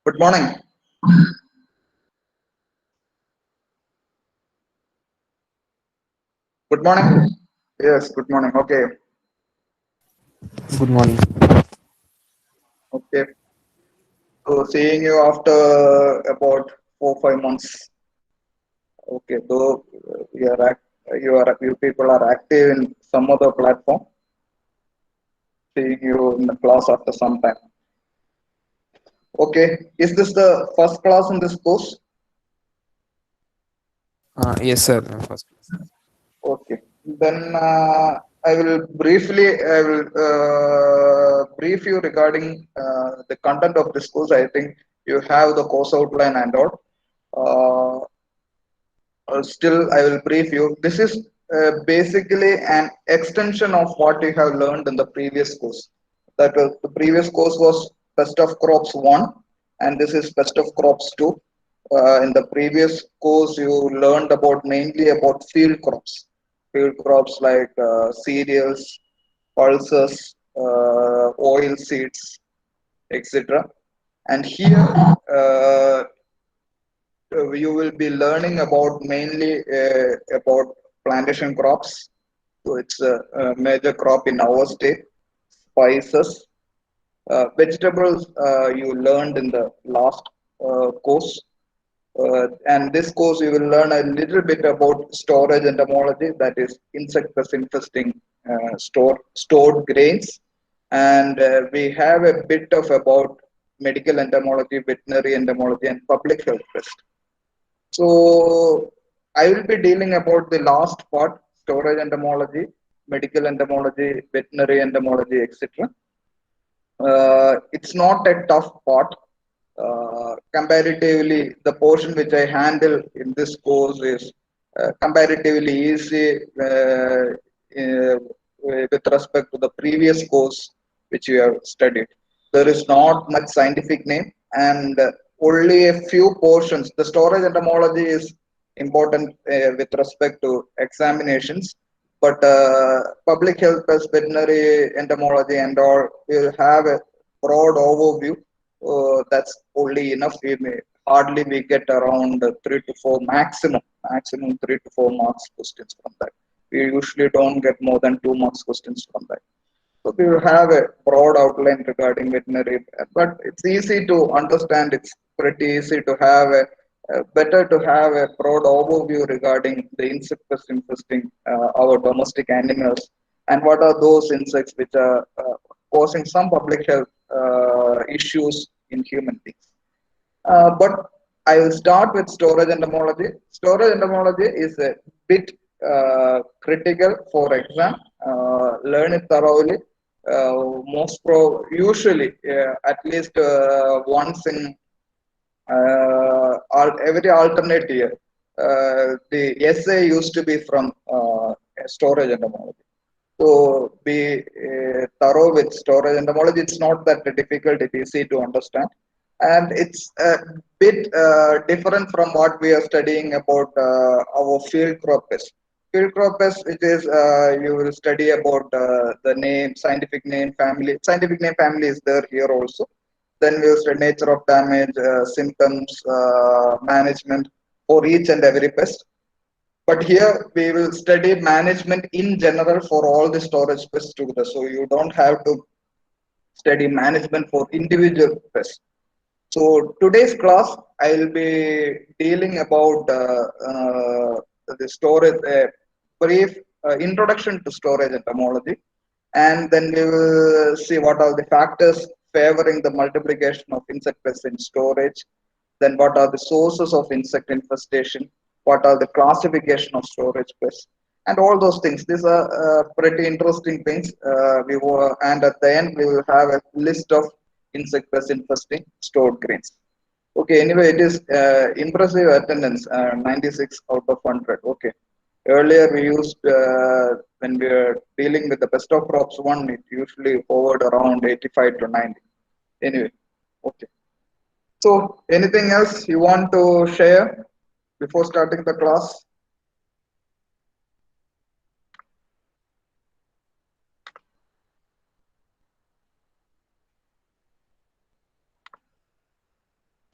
Good morning. Good morning. Yes, good morning. Okay. Good morning. Okay. So seeing you after about 4 5 months. Okay. So you people are active in some other platform. Seeing you in the class after some time. Okay. Is this the first class in this course? Yes, sir. First class. Okay. Then I will brief you regarding the content of this course. I think you have the course outline and all. Uh, Still, I will brief you. This is basically an extension of what you have learned in the previous course. That was, the previous course was Best of Crops 1, and this is Best of Crops 2. In the previous course, you learned about mainly about field crops like cereals, pulses, oil seeds, etc. And here, uh, you will be learning about mainly about plantation crops. So it's a major crop in our state. Spices, vegetables you learned in the last course. And this course you will learn a little bit about storage entomology, that is insect pest infesting stored grains. And we have a bit of about medical entomology, veterinary entomology, and public health pest. So I will be dealing about the last part, storage entomology, medical entomology, veterinary entomology, etc. It's not a tough part. Comparatively, the portion which I handle in this course is comparatively easy with respect to the previous course which you have studied. There is not much scientific name, and only a few portions. The storage entomology is important with respect to examinations, but public health plus veterinary entomology and all will have a broad overview. That's only enough. Hardly we get around 3 to 4 maximum 3 to 4 marks questions from that. We usually don't get more than 2 marks questions from that. So we will have a broad outline regarding veterinary, but it's easy to understand. It's pretty easy to have better to have a broad overview regarding the insect pest infesting our domestic animals, and what are those insects which are causing some public health issues in human beings. But I will start with storage entomology. Storage entomology is a bit critical for exam. Learn it thoroughly. Usually at least once in every alternate year, the essay used to be from storage entomology. So be thorough with storage entomology. It's not that difficult. It's easy to understand, and it's a bit different from what we are studying about our field crop pest. Field crop pest, which is you will study about the name, scientific name, family. Scientific name, family is there here also. Then we will study nature of damage, symptoms, management for each and every pest. But here we will study management in general for all the storage pests together. So you don't have to study management for individual pests. So today's class, I will be dealing about the storage, brief introduction to storage entomology, and then we will see what are the factors favoring the multiplication of insect pests in storage. Then what are the sources of insect infestation? What are the classification of storage pests? And all those things. These are pretty interesting things. And at the end we will have a list of insect pest infesting stored grains. Okay. Anyway, it is impressive attendance. 96 out of 100. Okay. Earlier we used when we were dealing with the best of crops one, it usually hovered around 85 to 90. Anyway, okay. So, anything else you want to share before starting the class?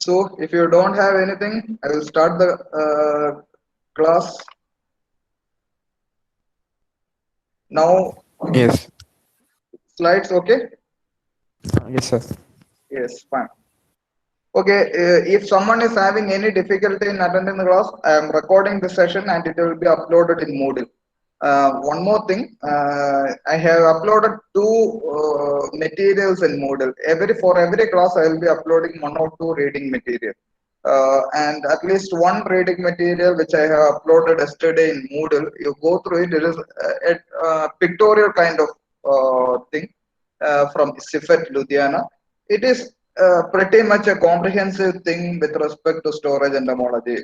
So if you don't have anything, I will start the class now. Yes. Slides, okay? Yes, sir. Yes, fine. Okay, if someone is having any difficulty in attending the class, I am recording the session and it will be uploaded in Moodle. One more thing, I have uploaded two materials in Moodle. For every class, I will be uploading one or two reading material. And at least one reading material which I have uploaded yesterday in Moodle. You go through it. It is a pictorial kind of thing from Sifat Ludhiana. It is pretty much a comprehensive thing with respect to storage and homology.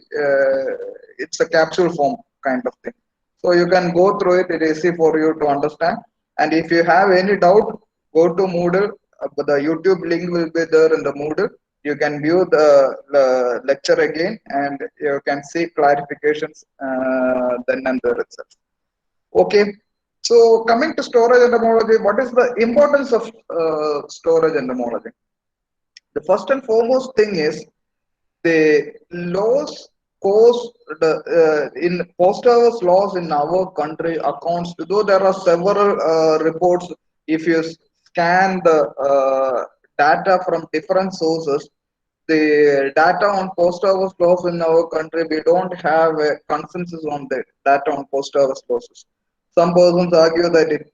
It's a capsule form kind of thing. So you can go through it. It is easy for you to understand. And if you have any doubt, go to Moodle. The YouTube link will be there in the Moodle. You can view the lecture again and you can see clarifications then and there itself. Okay. So coming to storage and homology, what is the importance of storage and homology? The first and foremost thing is the laws caused in post office laws in our country accounts, though there are several reports. If you scan the data from different sources, the data on post office laws in our country, we don't have a consensus on the data on post office laws. Some persons argue that it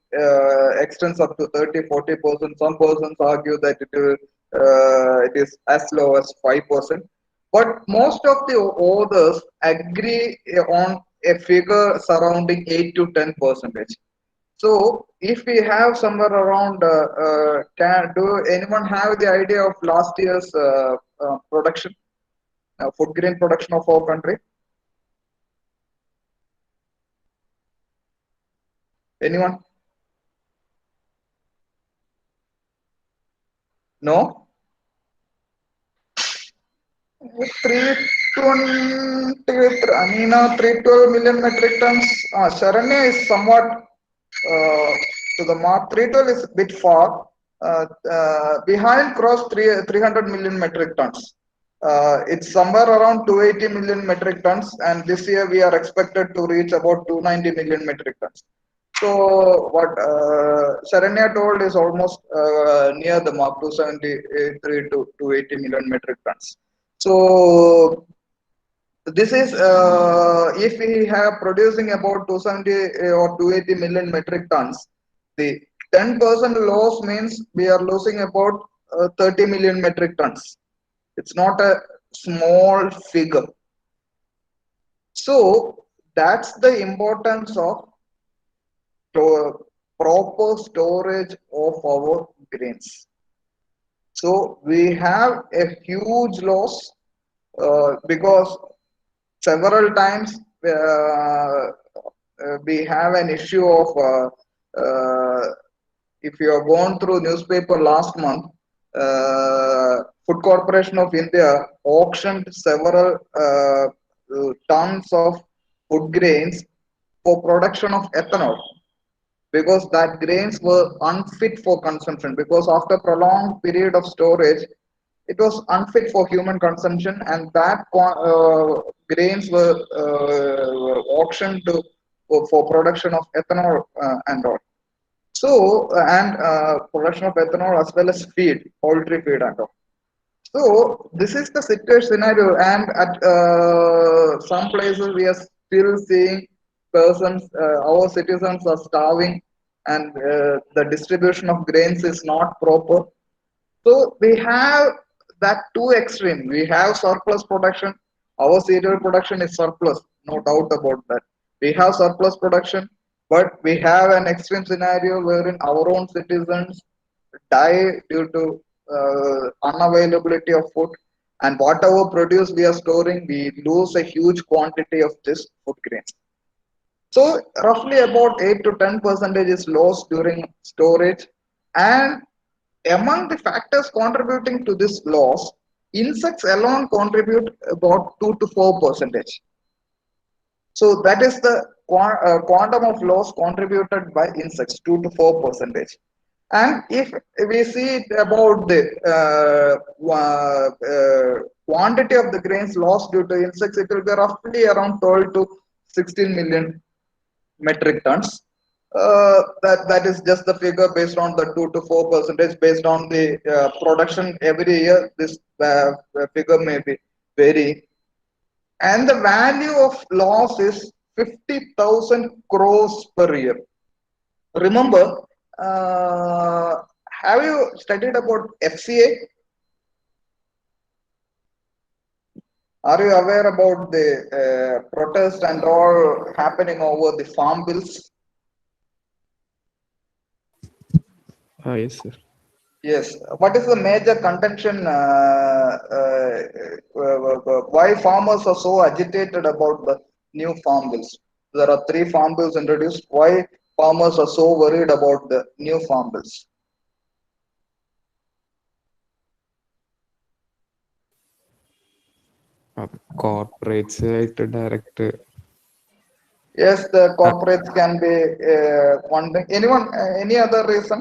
extends up to 30-40%. Some persons argue that it is as low as 5%. But most of the authors agree on a figure surrounding 8 to 10%. So if we have somewhere around, do anyone have the idea of last year's production, food grain production of our country? Anyone? No? 320, I mean, 312 million metric tons. Sharanya is somewhat to the mark. 312 is a bit far. Behind cross 300 million metric tons. It's somewhere around 280 million metric tons, and this year we are expected to reach about 290 million metric tons. So what Sharanya told is almost near the mark, 273 to 280 million metric tons. So this is if we have producing about 270 or 280 million metric tons, the 10% loss means we are losing about 30 million metric tons. It's not a small figure. So that's the importance of proper storage of our grains. So we have a huge loss because several times we have an issue of if you have gone through newspaper last month, Food Corporation of India auctioned several tons of food grains for production of ethanol, because that grains were unfit for consumption, because after prolonged period of storage it was unfit for human consumption, and that grains were auctioned for production of ethanol and all. So and production of ethanol as well as feed, poultry feed and all. So this is the situation scenario, and at some places we are still seeing persons, our citizens are starving, and the distribution of grains is not proper. So we have that two extreme. We have surplus production. Our cereal production is surplus, no doubt about that. We have surplus production, but we have an extreme scenario wherein our own citizens die due to unavailability of food, and whatever produce we are storing, we lose a huge quantity of this food grains. So roughly about 8 to 10% is lost during storage, and among the factors contributing to this loss, insects alone contribute about 2 to 4%. So that is the quantum of loss contributed by insects, 2 to 4%. And if we see it about the quantity of the grains lost due to insects, it will be roughly around 12 to 16 million metric tons. That is just the figure based on the 2 to 4 percentage based on the production every year. This figure may be vary, and the value of loss is 50,000 crores per year. Remember, have you studied about FCA? Are you aware about the protest and all happening over the farm bills? Yes, sir. Yes. What is the major contention? Why farmers are so agitated about the new farm bills? There are three farm bills introduced. Why farmers are so worried about the new farm bills? Corporates ആയിട്ട് direct Yes, the corporates can be one thing. Anyone, any other reason?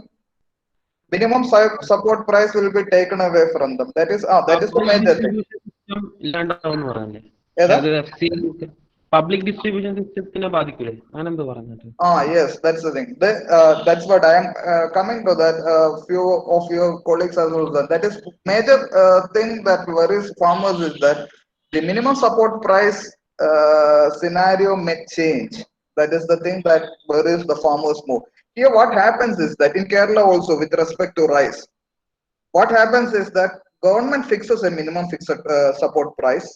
Minimum support price will be taken away from them. That is the public major thing. Distribution system ഇല്ലാണ്ടാവും പറയണ്ടേ? ഏതാ? അത് FCA public distribution സിസ്റ്റത്തിനെ ബാധിക്കൂലേ? അങ്ങനെ എന്തോ പറഞ്ഞിട്ട്. Yes, that's the thing. That's what I am coming to. That few of your colleagues as well. That is major thing that worries farmers is that the minimum support price scenario may change. That is the thing that worries the farmers more. Here, what happens is that in Kerala also, with respect to rice, what happens is that government fixes a minimum fixed support price,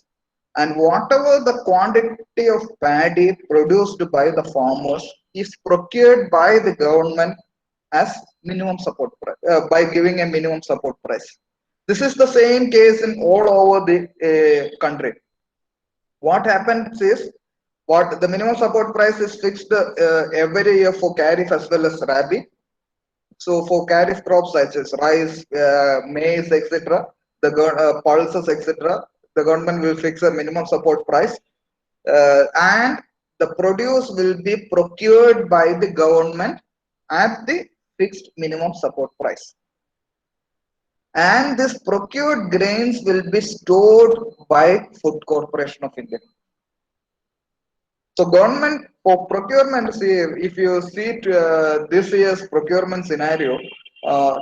and whatever the quantity of paddy produced by the farmers is procured by the government as minimum support price, by giving a minimum support price. This is the same case in all over the country. What happens is, what the minimum support price is fixed every year for kharif as well as rabi. So for kharif crops such as rice, maize, etc., the pulses, etc., the government will fix a minimum support price, and the produce will be procured by the government at the fixed minimum support price. And this procured grains will be stored by Food Corporation of India. So government for procurement, see, if you see this year's procurement scenario,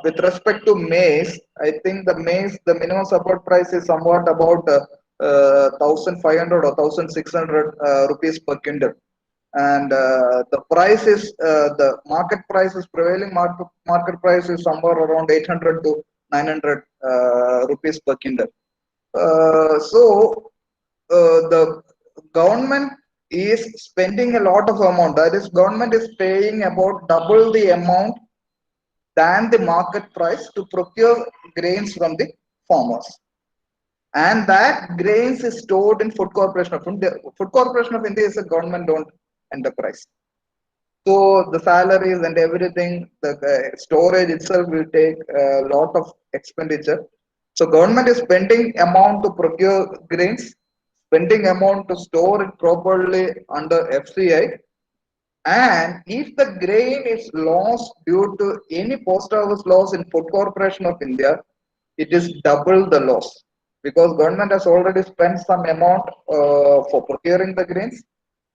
with respect to maize, I think the maize, the minimum support price is somewhat about 1,500 or 1,600 rupees per quintal. And the price is, the market price is prevailing market price is somewhere around 800 to 900 rupees per quintal. So the government is spending a lot of amount. That is, government is paying about double the amount than the market price to procure grains from the farmers. And that grains is stored in Food Corporation of India. Food Corporation of India is a government-owned enterprise. So the salaries and everything, the storage itself will take a lot of expenditure. So government is spending amount to procure grains, spending amount to store it properly under FCI. And if the grain is lost due to any post office loss in Food Corporation of India, it is double the loss, because government has already spent some amount for procuring the grains.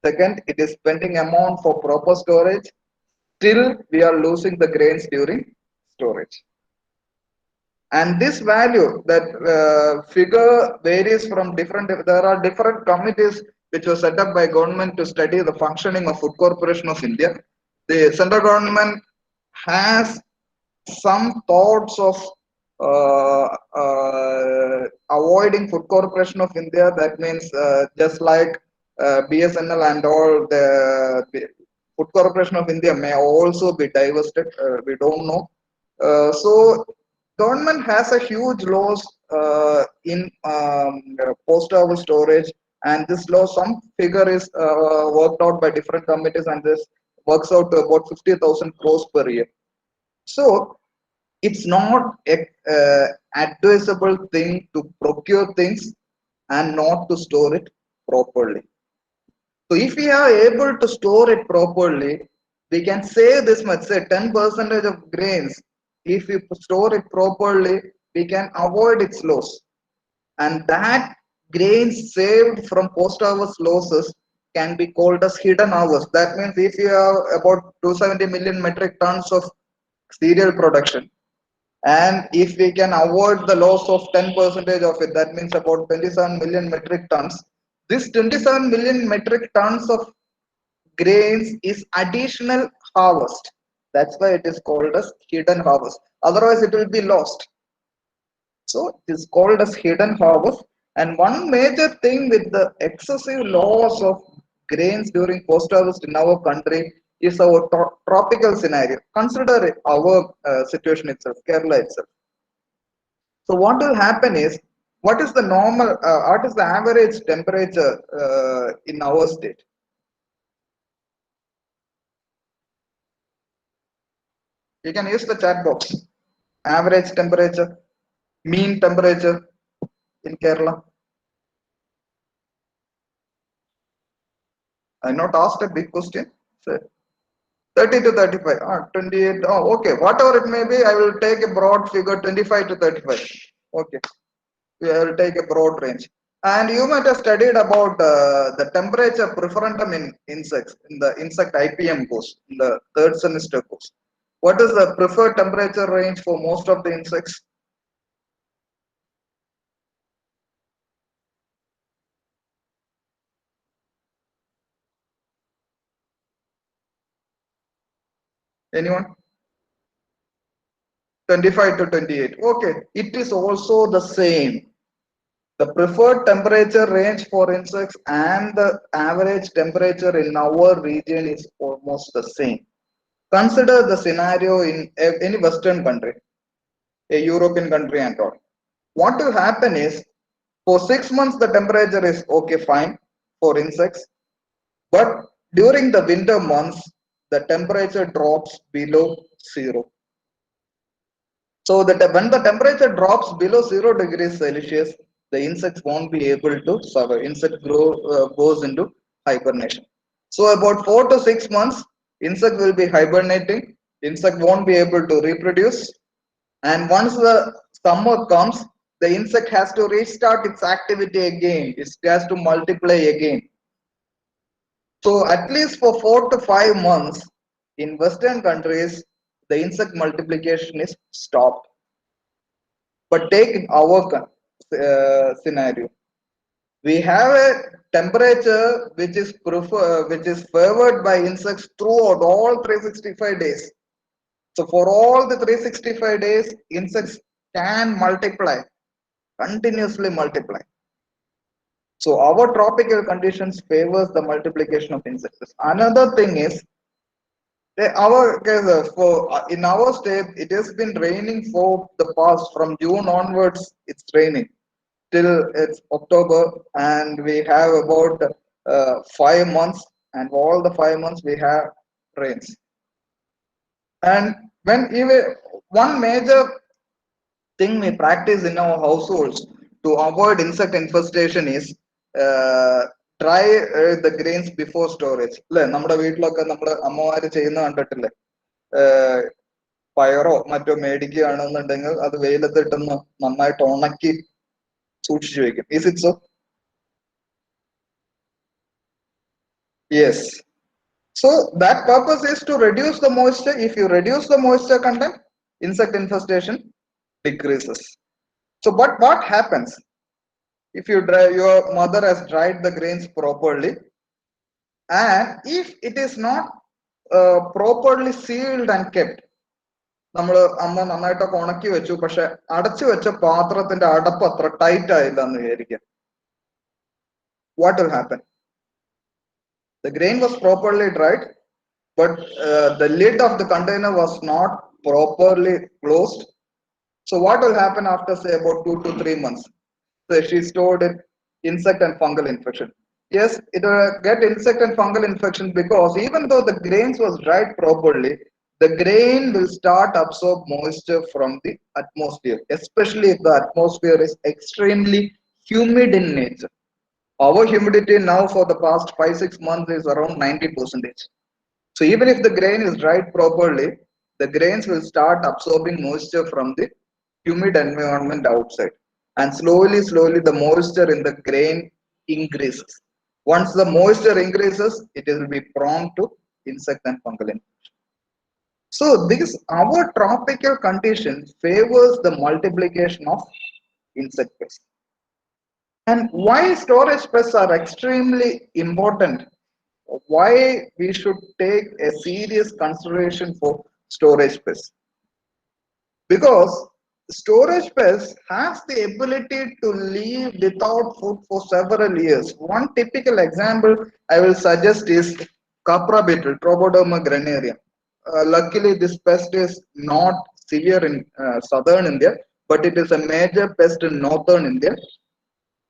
Second, it is spending amount for proper storage. Still, we are losing the grains during storage. And this value, that figure varies from different, there are different committees which were set up by government to study the functioning of Food Corporation of India. The central government has some thoughts of avoiding Food Corporation of India. That means just like BSNL and all, the Food Corporation of India may also be divested. We don't know. So government has a huge loss in post office storage, and this loss, some figure is worked out by different committees, and this works out to about 50,000 crores per year. So it's not a advisable thing to procure things and not to store it properly. So if we are able to store it properly, we can save this much, say 10% of grains. If we store it properly, we can avoid its loss. and that grain saved from post-harvest losses can be called as hidden harvest. That means if you have about 270 million metric tons of cereal production, and if we can avoid the loss of 10% of it, that means about 27 million metric tons. This 27 million metric tons of grains is additional harvest. That's why it is called as hidden harvest. Otherwise, it will be lost. So it is called as hidden harvest. And one major thing with the excessive loss of grains during post-harvest in our country is our tropical scenario. Consider our situation itself, Kerala itself. So what will happen is, what is the normal, what is the average temperature in our state? You can use the chat box. Average temperature, mean temperature in Kerala. I not asked a big question. So 30 to 35, 28, okay, whatever it may be, I will take a broad figure, 25 to 35. Okay, we will take a broad range. And you might have studied about the temperature preferentum in insects, in the insect IPM course, in the third semester course. What is the preferred temperature range for most of the insects? Anyone? 25 to 28. Okay, it is also the same. The preferred temperature range for insects and the average temperature in our region is almost the same. Consider the scenario in any Western country, a European country and all. What will happen is, for 6 months the temperature is okay, fine for insects, but during the winter months the temperature drops below zero. So that when the temperature drops below 0 degrees Celsius, the insects won't be able to survive. Insect goes into hibernation. So about 4 to 6 months, insect will be hibernating. Insect won't be able to reproduce. And once the summer comes, the insect has to restart its activity again. It has to multiply again. So at least for 4 to 5 months, in Western countries, the insect multiplication is stopped. But take our scenario. We have a temperature which is favored by insects throughout all 365 days. So for all the 365 days, insects can multiply, continuously multiply. So our tropical conditions favors the multiplication of insects. Another thing is, our in our state, it has been raining for the past, from June onwards. It's raining till it's October, and we have about 5 months, and all the 5 months we have rains. And when even one major thing we practice in our households to avoid insect infestation is dry the grains before storage. നമ്മുടെ വീട്ടിലൊക്കെ നമ്മുടെ അമ്മമാര് ചെയ്യുന്ന കണ്ടിട്ടില്ലേ, പയറോ മറ്റോ മേടിക്കുകയാണെന്നുണ്ടെങ്കിൽ അത് വെയിലത്തിട്ടൊന്ന് നന്നായിട്ട് ഉണക്കി സൂക്ഷിച്ചു വെക്കും. Is it so? Yes. So that purpose is to reduce the moisture. If you reduce the moisture content, insect infestation decreases. So but what happens if you your mother has dried the grains properly, and if it is not properly sealed and kept, നമ്മൾ അമ്മ നന്നായിട്ടൊക്കെ ഉണക്കി വെച്ചു, പക്ഷെ അടച്ചു വെച്ച പാത്രത്തിന്റെ അടപ്പ് അത്ര ടൈറ്റ് ആയില്ല എന്ന് വിചാരിക്കുക. What will happen? The grain was properly dried, but the lid of the container was not properly closed. So what will happen after, say, about 2 to 3 months? So she stored it, insect and fungal infection. Yes, it will get insect and fungal infection because even though the grains was dried properly, the grain will start absorb moisture from the atmosphere, especially if the atmosphere is extremely humid in nature. Our humidity now for the past 5-6 months is around 90%. So even if the grain is dried properly, the grains will start absorbing moisture from the humid environment outside. and slowly the moisture in the grain increases. Once the moisture increases, it will be prone to insect and fungal infection. So this our tropical condition favors the multiplication of insect pests. And why storage pests are extremely important? Why we should take a serious consideration for storage pests? Because storage pests has the ability to live without food for several years. One typical example I will suggest is copra beetle, Tropoderma granaria. Luckily, this pest is not severe in southern India, but it is a major pest in northern India,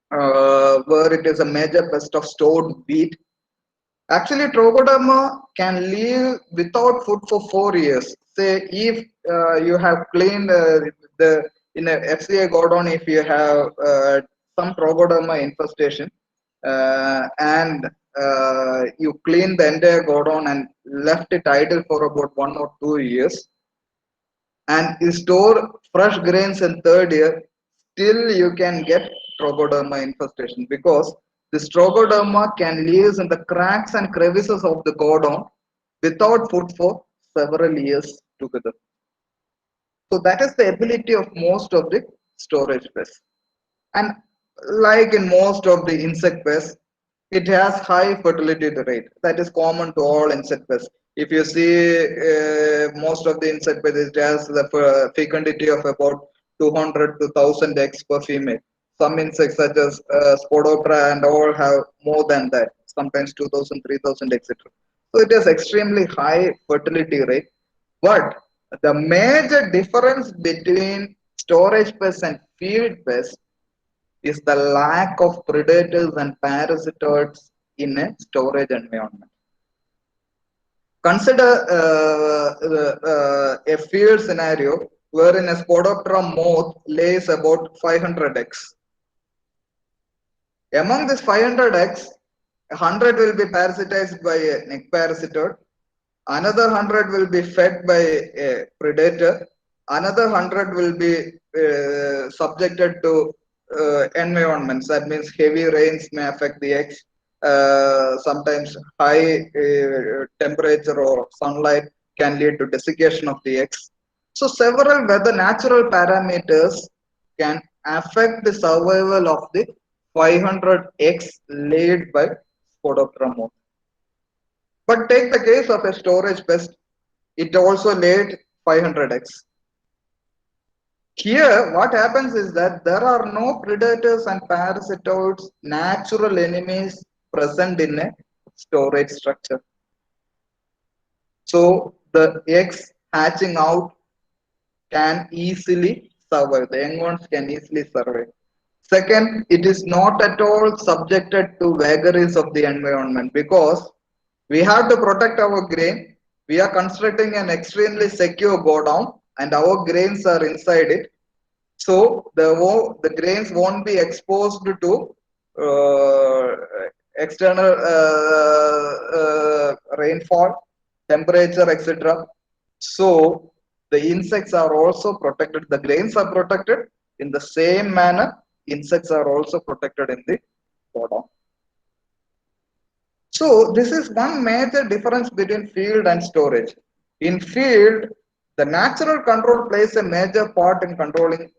where it is a major pest of stored wheat. Actually, Tropoderma can live without food for 4 years. Say if you have cleaned the in a FCA godown, if you have some Tropoderma infestation and you clean the entire godown and left it idle for about 1 or 2 years, and you store fresh grains in third year, still you can get Tropoderma infestation because this Tropoderma can live in the cracks and crevices of the godown without food for several years together. So that is the ability of most of the storage pests. And like in most of the insect pests, it has high fertility rate. That is common to all insect pests. If you see most of the insect pests, it has the fecundity of about 200 to 1000 eggs per female. Some insects such as Spodoptera and all have more than that, sometimes 2000, 3000, etc. So it has extremely high fertility rate. But the major difference between storage pests and field pests is the lack of predators and parasitoids in a storage environment. Consider a field scenario wherein a Spodoptera moth lays about 500 eggs. Among these 500 eggs, 100 will be parasitized by a neck parasitoid, another 100 will be fed by a predator, another 100 will be subjected to environments. That means heavy rains may affect the eggs. Sometimes high temperature or sunlight can lead to desiccation of the eggs. So several weather natural parameters can affect the survival of the 500 eggs laid by Spodoptera moth. But take the case of a storage pest, it also laid 500 eggs. Here, what happens is that there are no predators and parasitoids, natural enemies present in a storage structure. So the eggs hatching out can easily survive. The young ones can easily survive. Second, it is not at all subjected to vagaries of the environment because we have to protect our grain. We are constructing an extremely secure godown and our grains are inside it. So the grains won't be exposed to external rainfall, temperature, etc. So the insects are also protected. The grains are protected in the same manner. Insects are also protected in the godown. So this is one major difference between field and storage. In field, the natural control plays a major part in controlling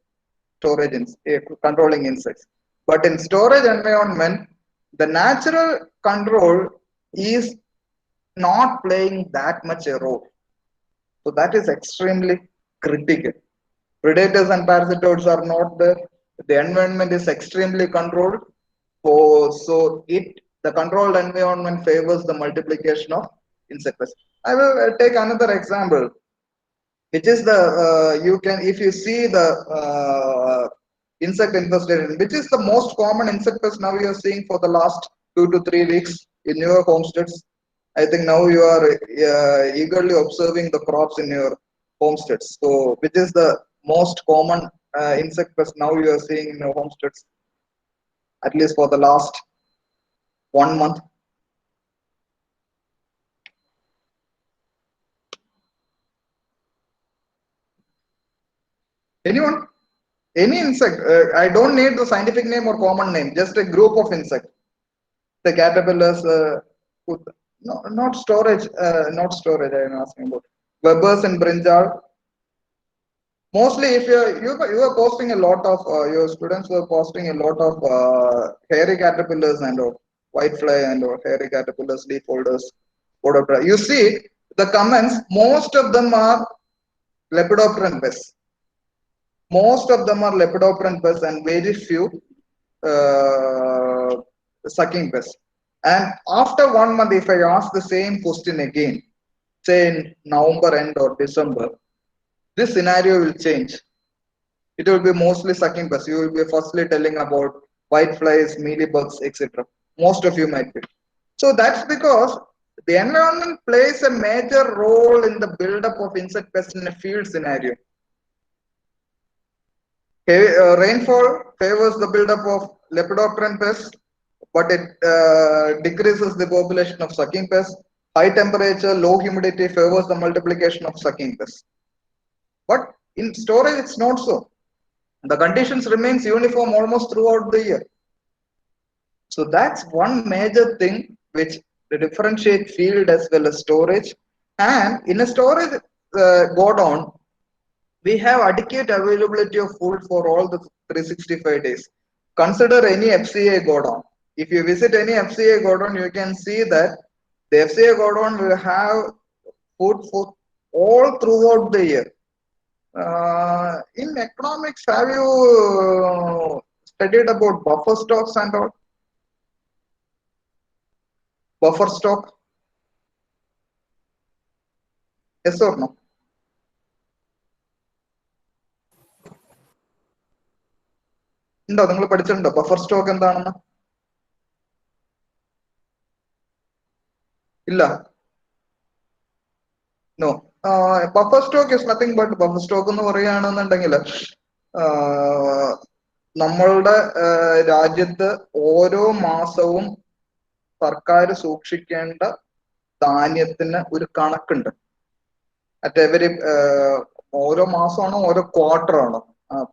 controlling insects. But in storage environment, the natural control is not playing that much a role. So that is extremely critical. Predators and parasitoids are not there. The environment is extremely controlled. So the controlled environment favors the multiplication of insects. I will take another example, which is the you can if you see the insect infestation, which is the most common insect pest now you are seeing for the last 2 to 3 weeks in your homesteads. I think now you are eagerly observing the crops in your homesteads. So, which is the most common insect pest now you are seeing in your homesteads, at least for the last 1 month? Anyone? Any insect. I don't need the scientific name or common name. Just a group of insects. The caterpillars. No, not storage. Not storage. I am asking about Webbers and brinjal. Mostly, if you are posting a lot of your students were posting a lot of hairy caterpillars and whitefly and hairy caterpillars, leaf holders, whatever. You see the comments. Most of them are lepidopteran pests. Most of them are lepidopteran pests and very few uh, sucking pests. And after 1 month, if I ask the same question again, say in November end or December, this scenario will change. It will be mostly sucking pests. You will be firstly telling about whiteflies, mealybugs, etc. Most of you might be. So that's because the environment plays a major role in the buildup of insect pests in a field scenario. Rainfall favors the buildup of lepidopteran pests, but it decreases the population of sucking pests. High temperature, low humidity favors the multiplication of sucking pests. But in storage, it's not so. The conditions remains uniform almost throughout the year. So that's one major thing which differentiate field as well as storage. And in a storage godown, we have adequate availability of food for all the 365 days. Consider any FCA godown. If you visit any FCA godown, you can see that the FCA godown will have food for all throughout the year. In economics, have you studied about buffer stocks and all? Buffer stock? Yes or no? ഉണ്ടോ നിങ്ങൾ പഠിച്ചിട്ടുണ്ടോ buffer stock എന്താണെന്ന്? ഇല്ല. No. Buffer stock is nothing but buffer stock എന്ന് പറയുകയാണെന്നുണ്ടെങ്കിൽ നമ്മളുടെ രാജ്യത്ത് ഓരോ മാസവും സർക്കാർ സൂക്ഷിക്കേണ്ട ധാന്യത്തിന് ഒരു കണക്കുണ്ട്. അറ്റ് എവരി ഓരോ മാസമാണോ ഓരോ ക്വാർട്ടർ ആണോ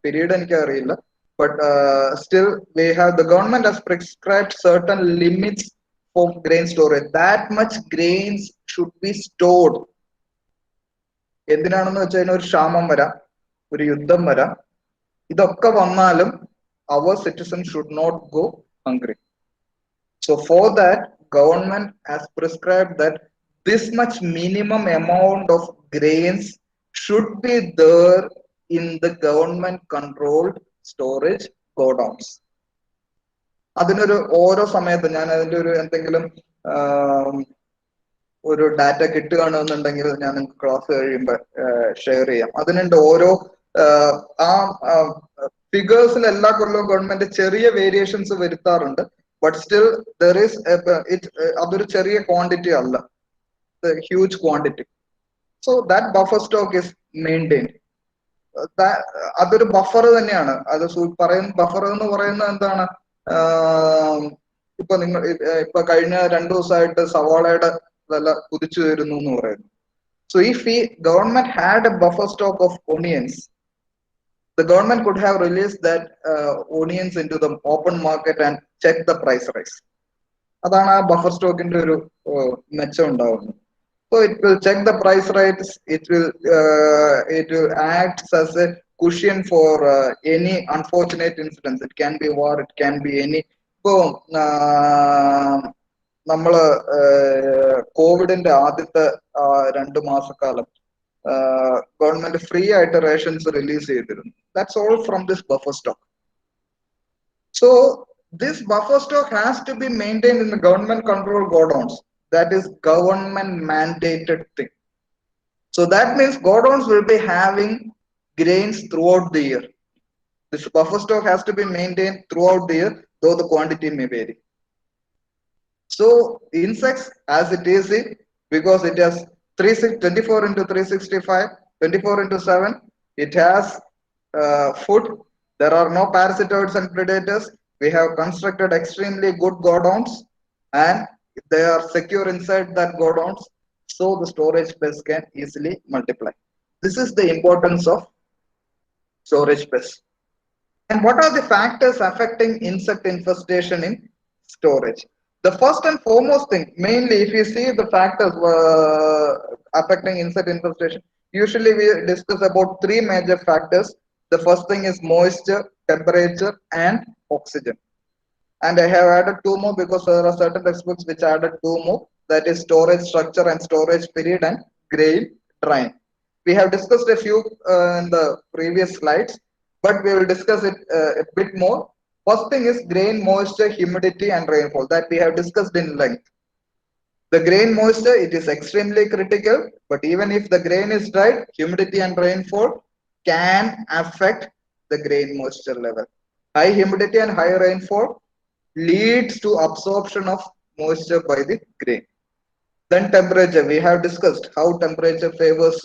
പീരീഡ് എനിക്ക് അറിയില്ല. But still, we have the government has prescribed certain limits for grain storage. That much grains should be stored. എന്തിനാണെന്ന് വെച്ചാൽ ഒരു ക്ഷാമം വരാം, ഒരു യുദ്ധം വരാം. ഇതൊക്കെ വന്നാലും our citizens should not go hungry. So for that, government has prescribed that this much minimum amount of grains should be there in the government controlled storage godowns. അതിനൊരു ഓരോ സമയത്ത് ഞാൻ അതിന്റെ ഒരു എന്തെങ്കിലും ഒരു ഡാറ്റ കിട്ടുകയാണെന്നുണ്ടെങ്കിൽ ഞാൻ നിങ്ങൾക്ക് ക്ലാസ് കഴിയുമ്പോൾ ഷെയർ ചെയ്യാം. അതിനുണ്ട് ഓരോ ആ ഫിഗേഴ്സിൽ എല്ലാ കൊല്ലവും ഗവൺമെന്റ് ചെറിയ വേരിയേഷൻസ് വരുത്താറുണ്ട്. ബട്ട് സ്റ്റിൽ ദർ ഈസ് അതൊരു ചെറിയ ക്വാണ്ടിറ്റി അല്ല, huge quantity. So that buffer stock is maintained. അതൊരു ബഫർ തന്നെയാണ്. അത് ബഫർ എന്ന് പറയുന്നത് എന്താണ്? ഇപ്പൊ കഴിഞ്ഞ 2 ദിവസമായിട്ട് സവാളയുടെ വില കുതിച്ചു വരുന്നു എന്ന് പറയുന്നു. സോ ഇഫ് ഈ government had A buffer stock of onions, the government could have released that onions into the open market and check the price rise. അതാണ് ആ ബഫർ സ്റ്റോക്കിന്റെ ഒരു മെച്ചം ഉണ്ടാവുന്നത്. So it will check the price rates. It will act as a cushion for any unfortunate incidents. It can be war. It can be any. ഇപ്പോ നമ്മള് കോവിഡിന്റെ ആദ്യത്തെ 2 മാസക്കാലം ഗവൺമെന്റ് ഫ്രീ ആയിട്ട് റേഷൻസ് റിലീസ് ചെയ്തിരുന്നു. That's all from this buffer stock. So this buffer stock has to be maintained in the government control godowns. That is government mandated thing. So that means godowns will be having grains throughout the year. This buffer stock has to be maintained throughout the year, though the quantity may vary. So insects, as it is, because it has 24 into 365, 24 into 7, it has food. There are no parasitoids and predators. We have constructed extremely good godowns, and they are secure inside that godowns, so the storage space can easily multiply. This is the importance of storage space. And what are the factors affecting insect infestation in storage? The first and foremost thing, mainly if you see the factors affecting insect infestation, usually we discuss about three major factors. The first thing is moisture, temperature, and oxygen. And I have added two more because there are certain textbooks which added two more, that is storage structure and storage period and grain drying. We have discussed a few in the previous slides, but we will discuss it a bit more. First thing is grain moisture, humidity and rainfall, that we have discussed in length. The grain moisture, it is extremely critical, but even if the grain is dried, humidity and rainfall can affect the grain moisture level. High humidity and high rainfall leads to absorption of moisture by the grain. Then temperature, we have discussed how temperature favors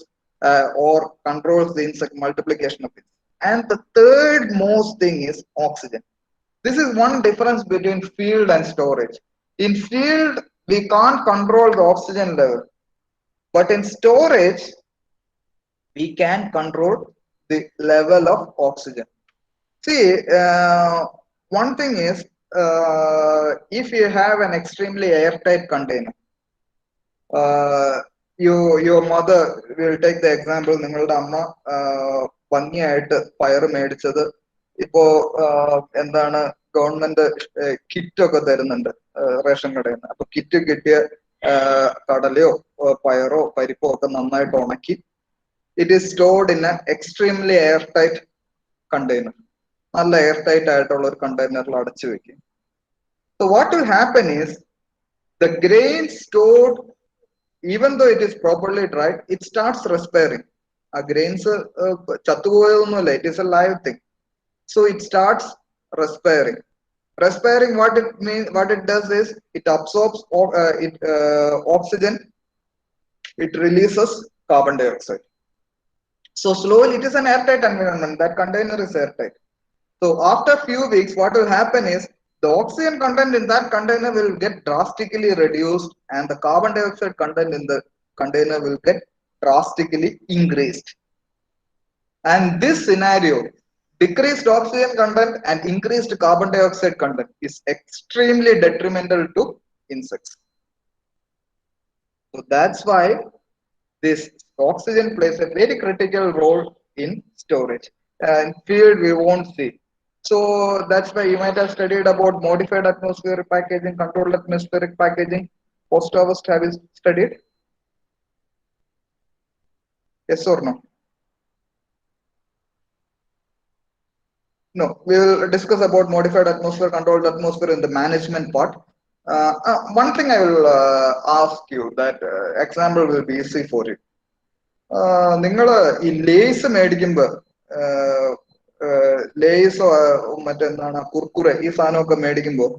or controls the insect multiplication of it. And the third most thing is oxygen. This is one difference between field and storage. In field, we can't control the oxygen level, but in storage, we can control the level of oxygen. See, one thing is, if you have an extremely airtight container, your mother will take the example, നിങ്ങളുടെ അമ്മ ഭംഗിയായിട്ട് പയറ് മേടിച്ചത് ഇപ്പോ എന്താണ് government kit ഒക്കെ തരുന്നുണ്ട് ration കടയിൽ നിന്ന്. അപ്പൊ കിറ്റ് കിട്ടിയ കടലയോ പയറോ പരിപ്പോ ഒക്കെ നന്നായിട്ട് ഉണക്കി it is stored in N extremely air tight container. നല്ല എയർ ടൈറ്റ് ആയിട്ടുള്ള ഒരു കണ്ടെയ്നറിൽ അടച്ചു വെക്കും. So what will happen is the grain stored, even though it is properly dried, it starts respiring. A grains chattupoyodonnilla, it is a live thing. So it starts respiring. Respiring, what it means, what it does is it absorbs oxygen, it releases carbon dioxide. So slowly, it is an airtight environment. That container is airtight. So after few weeks, what will happen is the oxygen content in that container will get drastically reduced and the carbon dioxide content in the container will get drastically increased. And this scenario, decreased oxygen content and increased carbon dioxide content, is extremely detrimental to insects. So that's why this oxygen plays a very critical role in storage. In field, we won't see. So that's why you might have studied about modified atmospheric packaging, controlled atmospheric packaging. Post harvest, have you studied? Yes or no? No, we will discuss about modified atmosphere, controlled atmosphere in the management part. One thing I will ask you, that example will be easy for you. നിങ്ങൾ ഈ lace മേടിക്കുമ്പോൾ ലേസോ മറ്റെന്താണ് കുർക്കുറെ ഈ സാധനമൊക്കെ മേടിക്കുമ്പോൾ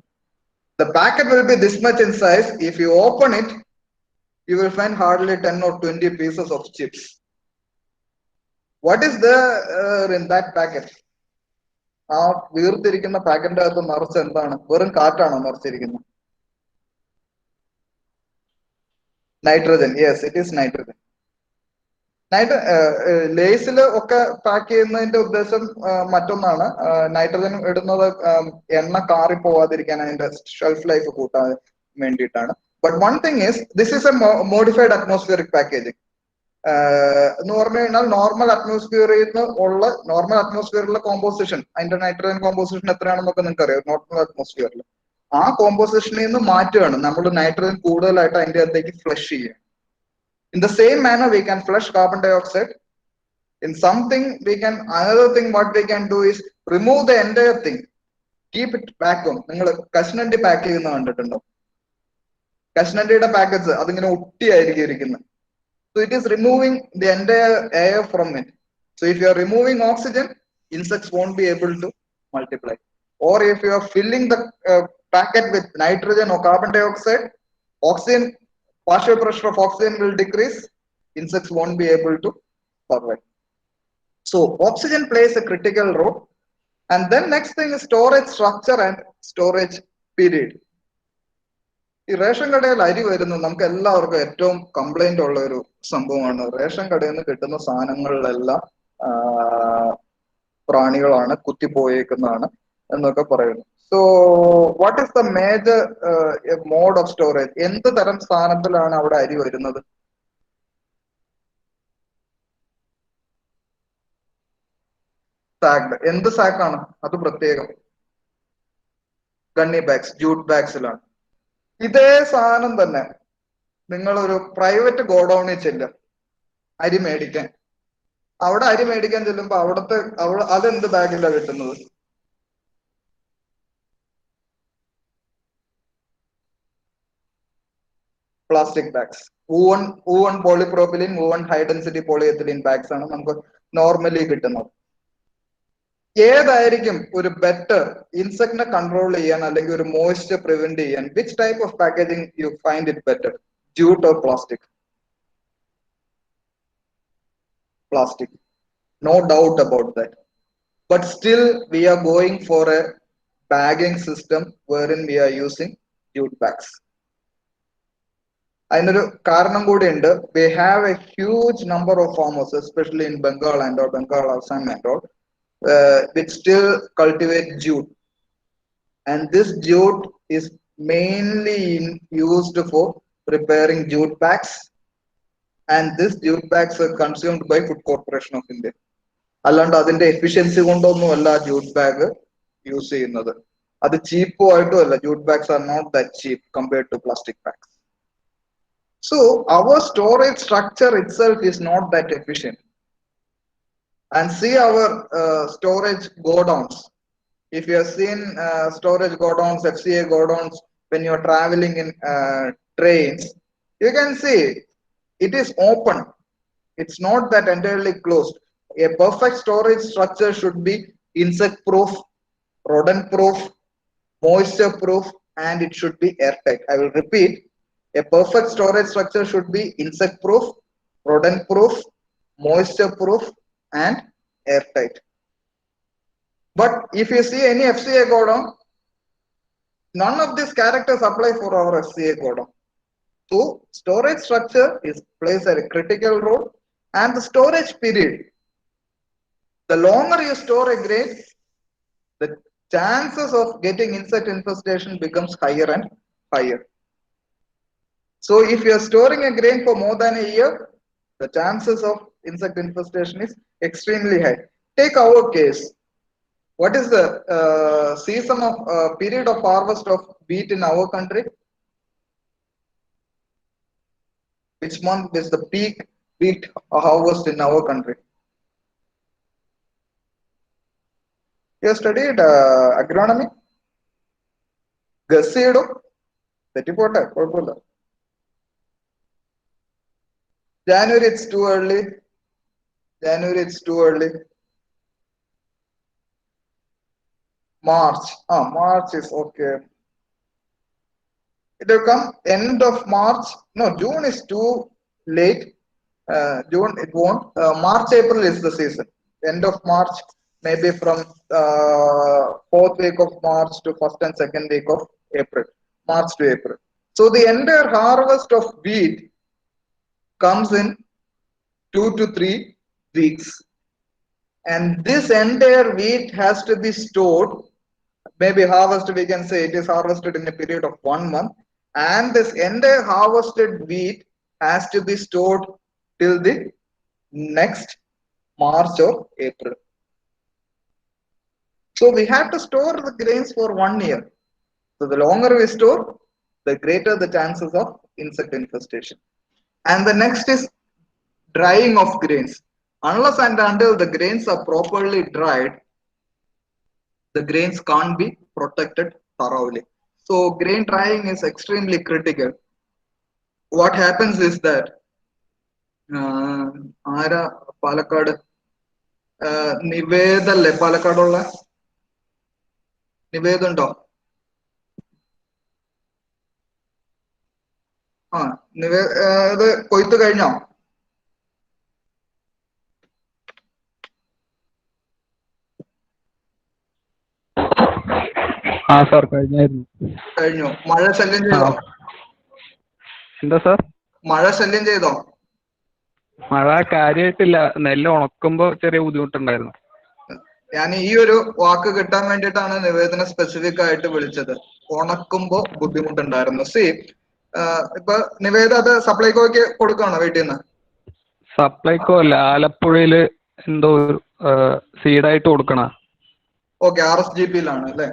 the packet will be this much in size. If you open it, you will find hardly 10 or 20 pieces of chips. What is there in that packet? ആ വീർത്തിരിക്കുന്ന പാക്കറ്റിന്റെ അകത്ത് നിറച്ച് എന്താണ്? വെറും കാറ്റാണോ നിറച്ചിരിക്കുന്നത്? Nitrogen. Yes, it is nitrogen. ലേസിൽ ഒക്കെ pack ചെയ്യുന്നതിന്റെ ഉദ്ദേശം മറ്റൊന്നാണ്. നൈട്രജൻ ഇടുന്നത് എണ്ണ കാറി പോവാതിരിക്കാൻ, അതിന്റെ ഷെൽഫ് ലൈഫ് കൂട്ടാൻ വേണ്ടിയിട്ടാണ്. But one thing is, this is A modified atmospheric packaging എന്ന് പറഞ്ഞു കഴിഞ്ഞാൽ നോർമൽ അറ്റ്മോസ്ഫിയറിൽ നിന്ന് ഉള്ള നോർമൽ അറ്റ്മോസ്ഫിയറിലെ കോമ്പോസിഷൻ, അതിന്റെ നൈട്രജൻ കോമ്പോസിഷൻ എത്രയാണെന്നൊക്കെ നിങ്ങൾക്ക് അറിയാം. നോർമൽ അറ്റ്മോസ്ഫിയറിൽ ആ കോമ്പോസിഷനിൽ നിന്ന് മാറ്റുകയാണ് നമ്മൾ നൈട്രജൻ കൂടുതലായിട്ട് അതിന്റെ അകത്തേക്ക് ഫ്ലഷ് ചെയ്യുക. In the same manner, we can flush carbon dioxide. In something, another thing what we can do is remove the entire thing, keep it vacuum. നിങ്ങൾ കശ്നണ്ടി പാക്ക് ചെയ്യുന്ന കണ്ടിട്ടുണ്ടോ? കശ്നണ്ടിയുടെ പാക്കറ്റ്സ് അതിങ്ങനെ ഒട്ടിയായിരിക്കും ഇരിക്കുന്നത്. So it is removing the entire air from it. So if you are removing oxygen, insects won't be able to multiply. Or if you are filling the packet with nitrogen or carbon dioxide, oxygen, partial pressure of oxygen will decrease, insects won't be able to survive. So oxygen plays a critical role. And then next thing is storage structure and storage period. ഈ ration കടയിൽ അരി വരുന്നത് നമുക്ക് എല്ലാവർക്കും ഏറ്റവും complaint ഉള്ള ഒരു സംഭവമാണ്. റേഷൻ കടയിൽ നിന്ന് കിട്ടുന്ന സാധനങ്ങളിലെല്ലാം പ്രാണികളാണ്, കുത്തിപ്പോയേക്കുന്നതാണ് എന്നൊക്കെ പറയുന്നു. So what is the major mode of storage? എന്ത് തരം സ്ഥാനത്തിലാണ് അവിടെ അരി വരുന്നത്? സാക്ഡ്. എന്ത് സാക്കാണ് അത്? പ്രത്യേകം ഗണ്ണി ബാഗ്സ്, ജൂട്ട് ബാഗ്സിലാണ്. ഇതേ സാധനം തന്നെ നിങ്ങൾ ഒരു പ്രൈവറ്റ് ഗോഡൌണിൽ ചെല്ലുക അരി മേടിക്കാൻ. അവിടെ അരി മേടിക്കാൻ ചെല്ലുമ്പോ അതെന്ത് ബാഗിലാണ് കിട്ടുന്നത്? Plastic bags. Woven polypropylene, woven high density polyethylene bags ആണ് നമുക്ക് നോർമലി കിട്ടുന്നത്. ഏതായിരിക്കും ഒരു ബെറ്റർ ഇൻസെക്ടിനെ കൺട്രോൾ ചെയ്യാൻ അല്ലെങ്കിൽ ഒരു മോയ്സ്ചർ പ്രിവെന്റ് ചെയ്യാൻ? Which type of packaging you find it better, jute or plastic? Plastic, no doubt about that. But still we are going for a bagging system wherein we are using jute bags. അതിനൊരു കാരണം കൂടിയുണ്ട്. We have a huge number of farmers, especially in Bengal and or Bengal Assam and all, which still cultivate jute, and this jute is mainly used for preparing jute bags, and this jute bags are consumed by Food Corporation of India. അല്ലാണ്ട് അതിന്റെ efficiency കൊണ്ടൊന്നും അല്ല jute bag use ചെയ്യുന്നത്. അത് ചീപ്പും ആയിട്ടും അല്ല. Jute bags are not that cheap compared to plastic bags. So our storage structure itself is not that efficient. And see our storage godowns. If you have seen storage godowns, FCA godowns, when you are traveling in trains, you can see it is open. It's not that entirely closed. A perfect storage structure should be insect proof, rodent proof, moisture proof, and it should be airtight. I will repeat, a perfect storage structure should be insect proof, rodent proof, moisture proof, and airtight. But if you see any FCA godown, none of these characters apply for our FCA godown. So storage structure plays a critical role, and the storage period. The longer you store a grain, the chances of getting insect infestation becomes higher and higher. So if you are storing a grain for more than a year, the chances of insect infestation is extremely high. Take our case. What is the season of period of harvest of wheat in our country? Which month is the peak wheat harvest in our country? You have studied agronomy? Guess ചെയ്യടോ, തെറ്റിപ്പോട്ടെ, കുഴപ്പമില്ല. January it's too early. January it's too early. March. March is okay. It will come end of March. No, June is too late. June it won't. March, April is the season. End of March, maybe from 4th week of March to 1st and 2nd week of April. March to April. So the entire harvest of wheat comes in 2 to 3 weeks. And this entire wheat has to be stored. Maybe harvested, we can say it is harvested in a period of 1 month. And this entire harvested wheat has to be stored till the next March or April. So we have to store the grains for 1 year. So the longer we store, the greater the chances of insect infestation. And the next is drying of grains. Unless and until the grains are properly dried, the grains can't be protected thoroughly. So grain drying is extremely critical. What happens is that ആരാ പാലക്കാട് നിവേദല്ലേ പാലക്കാടുള്ള നിവേദുണ്ടോ? ഇത് കൊയ്ത്ത് കഴിഞ്ഞോ? Sir കഴിഞ്ഞു. മഴ ശല്യം ചെയ്തോ? എന്താ sir? മഴ ശല്യം ചെയ്തോ? മഴ കാര്യമായിട്ടില്ല. നെല്ല് ഉണക്കുമ്പോ ചെറിയ ബുദ്ധിമുട്ടുണ്ടായിരുന്നു. ഞാൻ ഈ ഒരു വാക്ക് കിട്ടാൻ വേണ്ടിയിട്ടാണ് നിവേദന സ്പെസിഫിക് ആയിട്ട് വിളിച്ചത്. ഉണക്കുമ്പോ ബുദ്ധിമുട്ടുണ്ടായിരുന്നു. സി ഇപ്പൊ നിവേദ അത് സപ്ലൈകോയ്ക്ക് കൊടുക്കണോ വീട്ടിൽ നിന്ന്? സപ്ലൈകോ അല്ല, ആലപ്പുഴയില് എന്തോ സീഡായിട്ട് കൊടുക്കണ. ഓക്കെ, RSGP-യിലാണ് അല്ലേ?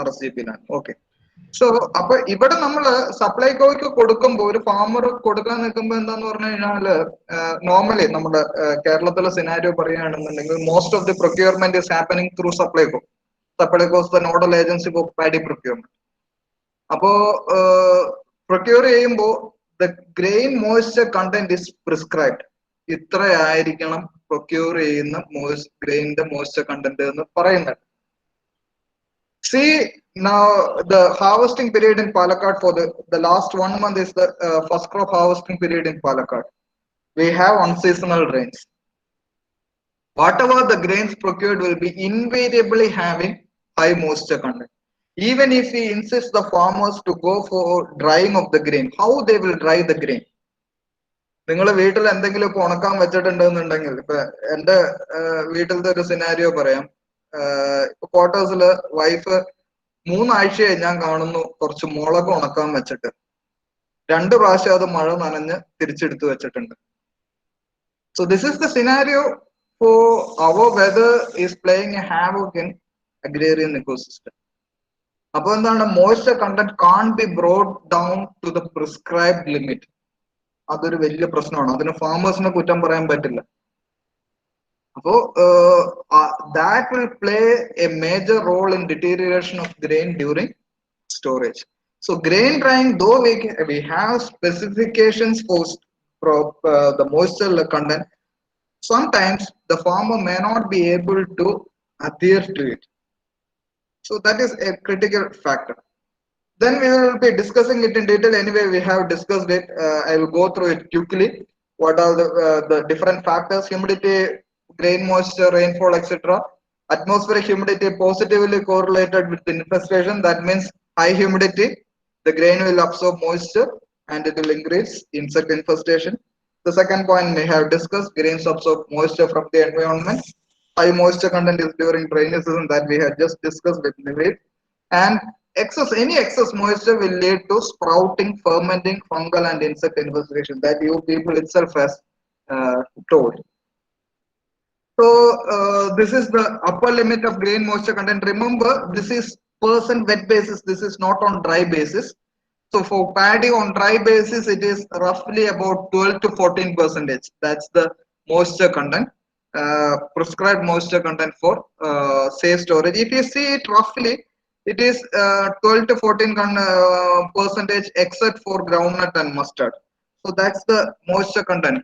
RSGP-യിലാണ്. ഓക്കെ. സോ അപ്പൊ ഇവിടെ നമ്മള് സപ്ലൈകോയ്ക്ക് കൊടുക്കുമ്പോൾ, ഒരു ഫാമർ കൊടുക്കാൻ നിൽക്കുമ്പോൾ എന്താന്ന് പറഞ്ഞു കഴിഞ്ഞാല്, നോർമലി നമ്മുടെ കേരളത്തിലെ സിനാരിയോ പറയുകയാണെന്നുണ്ടെങ്കിൽ most of the procurement is happening through Supplyco. Supplyco is the nodal agency for paddy procurement. അപ്പോ പ്രൊക്യൂർ ചെയ്യുമ്പോൾ the grain moisture content is prescribed. ഇത്ര ആയിരിക്കണം പ്രൊക്യൂർ ചെയ്യുന്ന ഗ്രെയിനിന്റെ മോയ്സ്ചർ കണ്ടന്റ് എന്ന് പറയുന്നത്. See, now the harvesting period in Palakkad for the last 1 month is the first crop harvesting period in Palakkad. We have unseasonal rains. Whatever the grains procured will be invariably having high moisture content. Even if we insist the farmers to go for drying of the grain, how they will dry the grain? നിങ്ങളെ വീട്ടിൽ എന്തെങ്കിലും ഇപ്പൊ ഉണക്കാൻ വെച്ചിട്ടുണ്ടെന്നുണ്ടെങ്കിൽ, ഇപ്പൊ എന്റെ വീട്ടിലത്തെ ഒരു scenario പറയാം. ഇപ്പൊ ക്വാർട്ടേഴ്സില് വൈഫ് 3 ആഴ്ചയായി ഞാൻ കാണുന്നു കുറച്ച് മുളക് ഉണക്കാൻ വെച്ചിട്ട് 2 പ്രാവശ്യം അത് മഴ നനഞ്ഞ് തിരിച്ചെടുത്ത് വെച്ചിട്ടുണ്ട്. So this is the scenario for our weather is playing a havoc in agrarian ecosystem. അപ്പൊ എന്താണ്, moisture content can't be brought down to the prescribed limit. അതൊരു വലിയ പ്രശ്നമാണ്. അതിന് ഫാമേഴ്സിനെ കുറ്റം പറയാൻ പറ്റില്ല. അപ്പോ that will play a major role in deterioration of grain during storage. So grain drying, though we have specifications for the moisture content, sometimes the farmer may not be able to adhere to it. So that is a critical factor. Then we will be discussing it in detail. Anyway, we have discussed it. I will go through it quickly. What are the different factors? Humidity, grain moisture, rainfall, etc. Atmospheric humidity positively correlated with infestation. That means high humidity, the grain will absorb moisture and it will increase insect infestation. The second point we have discussed, grains absorb moisture from the environment. High moisture content is during rainy season, that we had just discussed with Nivet. And any excess moisture will lead to sprouting, fermenting, fungal and insect infestation, that you people itself has told. So this is the upper limit of grain moisture content. Remember, this is % wet basis, this is not on dry basis. So for paddy on dry basis, it is roughly about 12 to 14%. That's the moisture content, prescribed moisture content for safe storage. If you see it roughly, it is 12 to 14% except for groundnut and mustard. So that's the moisture content,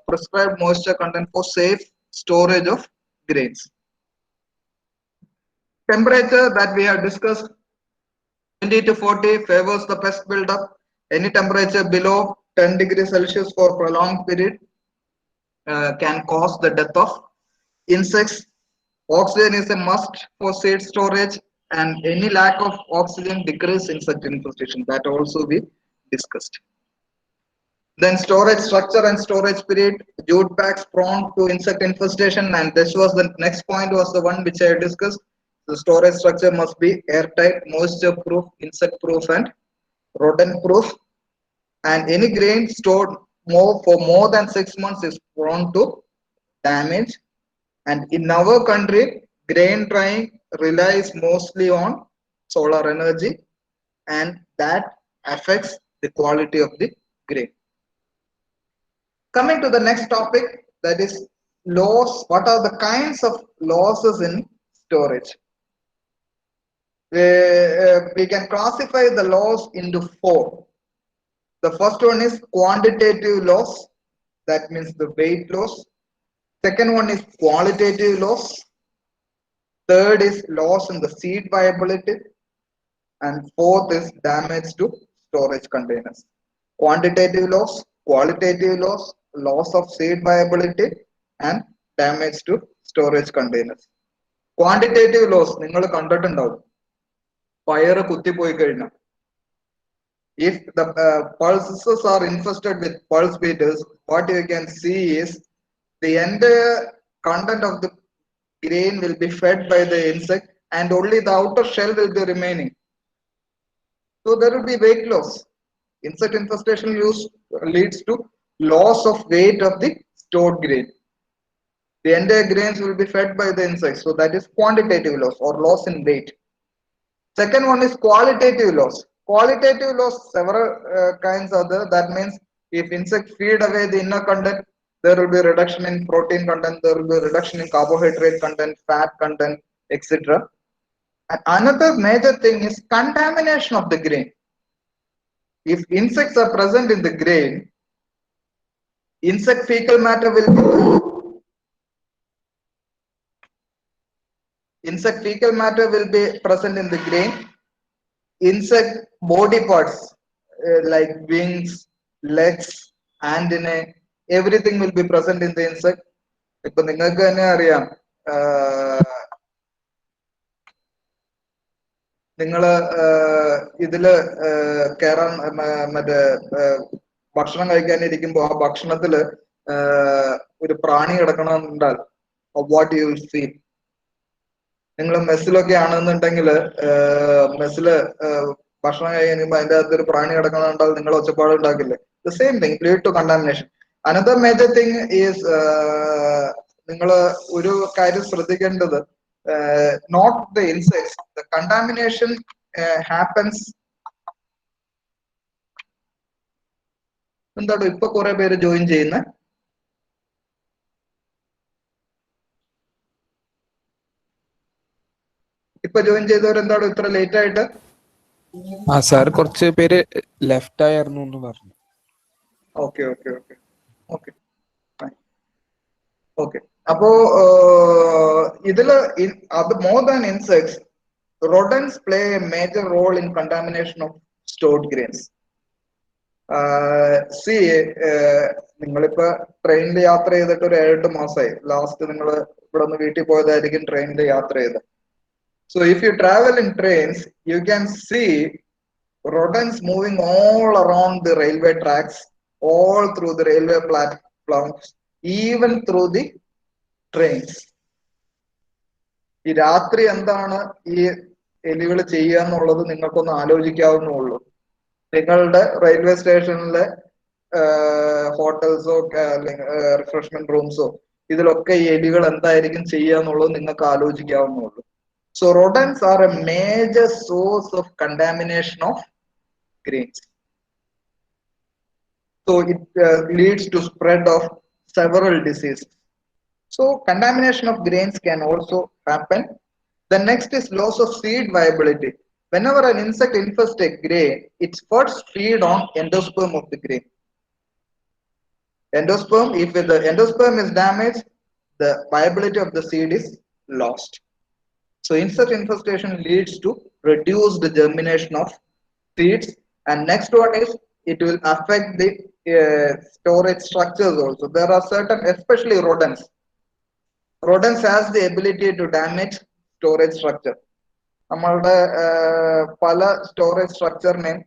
prescribed moisture content for safe storage of grains. Temperature that we have discussed, 20 to 40 favors the pest buildup. Any temperature below 10 degrees Celsius for prolonged period can cause the death of insects. Oxygen is a must for seed storage, and any lack of oxygen decreases insect infestation. That also we discussed. Then storage structure and storage period, jute bags prone to insect infestation, and this was the next point, was the one which I discussed. The storage structure must be airtight, moisture proof, insect proof and rodent proof, and any grain stored for more than 6 months is prone to damage. And in our country, grain drying relies mostly on solar energy, and that affects the quality of the grain. Coming to the next topic, that is loss. What are the kinds of losses in storage? We can classify the loss into 4. The first one is quantitative loss, that means the weight loss. Second one is qualitative loss. Third is loss in the seed viability. And fourth is damage to storage containers. Quantitative loss, qualitative loss, loss of seed viability and damage to storage containers. Quantitative loss, നിങ്ങൾ കണ്ടിട്ടുണ്ടാവും, പയറ് കുത്തിപ്പോയി കഴിഞ്ഞാൽ. If the pulses are infested with pulse beaters, what you can see is the entire content of the grain will be fed by the insect and only the outer shell will be remaining. So there will be weight loss. Insect infestation leads to loss of weight of the stored grain. The entire grains will be fed by the insects. So that is quantitative loss or loss in weight. Second one is qualitative loss. Qualitative loss, several kinds are there. That means if insects feed away the inner content, there will be reduction in protein content, there will be reduction in carbohydrate content, fat content, etc. And another major thing is contamination of the grain. If insects are present in the grain, insect fecal matter will be present in the grain. Insect body parts like wings, legs, antennae, everything will be present in the insect. ഇപ്പൊ നിങ്ങൾക്ക് തന്നെ അറിയാം, നിങ്ങള് ഇതില് കയറാൻ മറ്റേ ഭക്ഷണം കഴിക്കാനിരിക്കുമ്പോ ആ ഭക്ഷണത്തില് ഒരു പ്രാണി കിടക്കണമെന്നുണ്ടാൽ വാട്ട് യു വിൽ ഫീൽ. നിങ്ങൾ മെസ്സിലൊക്കെ ആണെന്നുണ്ടെങ്കിൽ മെസ്സില് ഭക്ഷണം കഴിക്കുമ്പോ അതിന്റെ അകത്ത് ഒരു പ്രാണി കിടക്കണമെന്നുണ്ടാൽ നിങ്ങൾ ഒച്ചപ്പാട് ഉണ്ടാക്കില്ലേ? The same thing lead to contamination. Another major thing is, നിങ്ങൾ ഒരു കാര്യം ശ്രദ്ധിക്കേണ്ടത്, not the insects, the contamination happens. എന്താണ് ഇപ്പൊ കുറെ പേര് ജോയിൻ ചെയ്യുന്നത്? ഇപ്പൊ ജോയിൻ ചെയ്തവർ എന്താണ് ഇത്ര ലേറ്റ് ആയിട്ട്? സാർ കുറച്ച് പേര് ലെഫ്റ്റ് ആയിരുന്നു എന്ന് പറഞ്ഞു. Okay okay okay okay okay. അപ്പോ ഇതില് അത് more than insects, rodents play a major role in contamination of stored grains. നിങ്ങളിപ്പോ ട്രെയിനിൽ യാത്ര ചെയ്തിട്ട് ഒരു 7-8 മാസമായി. ലാസ്റ്റ് നിങ്ങൾ ഇവിടെ നിന്ന് വീട്ടിൽ പോയതായിരിക്കും ട്രെയിനിൽ യാത്ര ചെയ്ത്. So if you travel in trains, you can see rodents moving all around the railway tracks, all through the railway platforms, even through the trains. ഈ രാത്രി എന്താണ് ഈ എലികൾ ചെയ്യുക എന്നുള്ളത് നിങ്ങൾക്കൊന്ന് ആലോചിക്കാവുന്നുള്ളൂ. നിങ്ങളുടെ റെയിൽവേ സ്റ്റേഷനിലെ ഹോട്ടൽസോ റിഫ്രഷ്മെന്റ് റൂംസോ ഇതിലൊക്കെ ഈ എലികൾ എന്തായിരിക്കും ചെയ്യുക എന്നുള്ളത് നിങ്ങൾക്ക് ആലോചിക്കാവുന്നുള്ളൂ. So rodents are a major source of contamination of grains. So it leads to spread of several diseases. So contamination of grains can also happen. The next is loss of seed viability. Whenever an insect infests a grain, its first feed on endosperm of the grain. Endosperm, if the endosperm is damaged, the viability of the seed is lost. So insect infestation leads to reduced germination of seeds. And next one is, it will affect the storage structures also. There are certain, especially rodents. Rodents has the ability to damage storage structure. നമ്മളുടെ പല storage സ്ട്രക്ചറിനെയും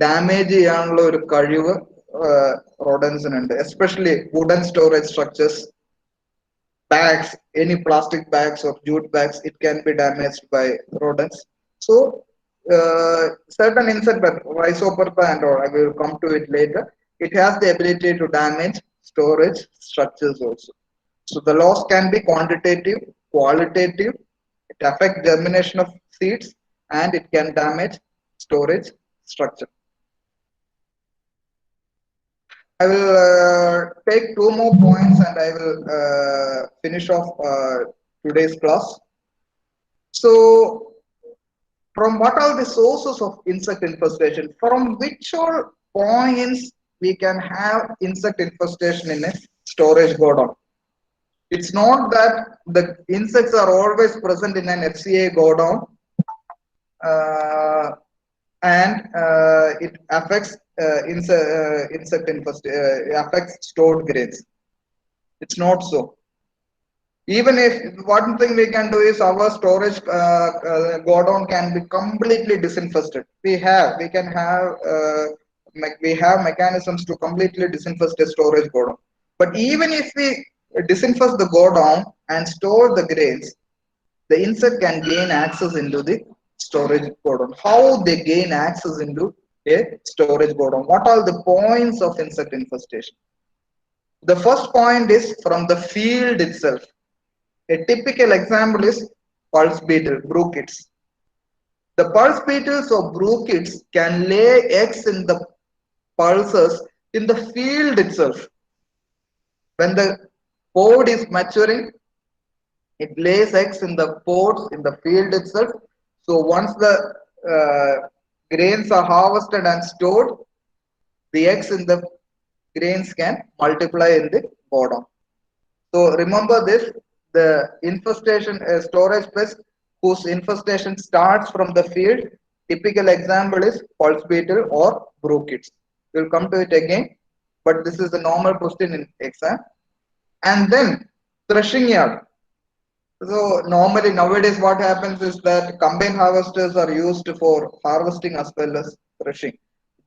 damage ചെയ്യാനുള്ള ഒരു കഴിവ് റോഡൻസിനുണ്ട്. Especially wooden storage structures, bags, any plastic bags or jute bags, it can be damaged by rodents. So certain insect, Rhizoperta and all, I will come to it later, it has the ability to damage storage structures also. So the loss can be quantitative, qualitative, it affects germination of seeds, and it can damage storage structure. I will take 2 more points and I will finish off today's class. So, from what are the sources of insect infestation? From which all points we can have insect infestation in a storage godown? It's not that the insects are always present in an FCA godown and it affects insect infestation, affects stored grains. It's not so. Even if one thing we can do is our storage godown can be completely disinfested. We have mechanisms to completely disinfest a storage godown. But even if we disinfest the godown and store the grains, the insect can gain access into the storage godown. How they gain access into a storage godown? What are the points of insect infestation? The first point is from the field itself. A typical example is pulse beetle, bruchids. The pulse beetles or bruchids can lay eggs in the pulses in the field itself. When the pod is maturing, it lays eggs in the pods in the field itself. So once the grains are harvested and stored, the eggs in the grains can multiply in the bottom. So remember this, the infestation storage pest whose infestation starts from the field. Typical example is pulse beetle or bruchids. We'll come to it again, but this is the normal question in exam. And then threshing yard. So normally nowadays what happens is that combine harvesters are used for harvesting as well as threshing.